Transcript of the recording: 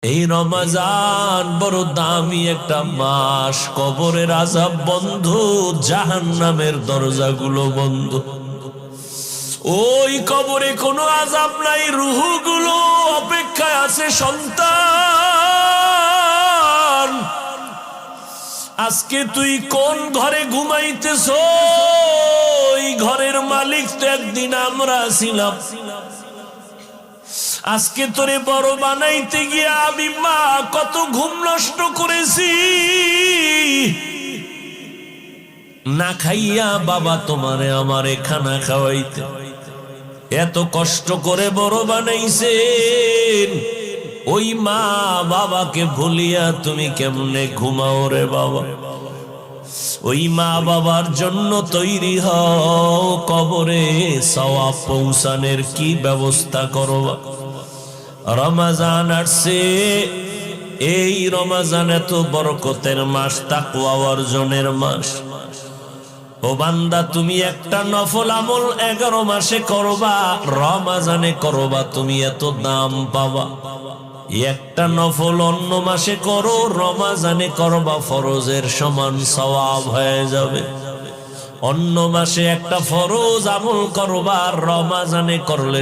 এই রমজান বড় দামি একটা মাস। কবরের আযাব বন্ধ, জাহান্নামের দরজাগুলো বন্ধ। ওই কবরে কোনো আযাব নাই, রূহগুলো অপেক্ষায় আছে। সন্তান, আজকে তুই কোন ঘরে ঘুমাইতেছ? ওই ঘরের মালিক তো একদিন আমরা ছিলাম। আজকে তোরে বড় বানাইতে গিয়ে আমি মা কত ঘুম নষ্ট করেছি। না খাইয়া বাবা তোমারে আমারে খানা খাওয়াইতে এত কষ্ট করে বড় বানাইছেন। ওই মা বাবাকে ভুলিয়া তুমি কেমনে ঘুমাও রে বাবা? ওই মা বাবার জন্য তৈরি হও, কবরে সওয়াব পৌঁছানোর কি ব্যবস্থা করবা। রমজান আসছে, এই রমজান এত বরকতের মাস, তাকওয়া অর্জনের মাস। ও বান্দা, তুমি একটা নফল আমল 11 মাসে করবা, রমজানে করবা, তুমি এত দাম পাবা। একটা নফল অন্য মাসে করো, রমজানে করবা, ফরজের সমান সওয়াব হয়ে যাবে। অন্য মাসে একটা ফরজ আমল করবা, রমজানে করলে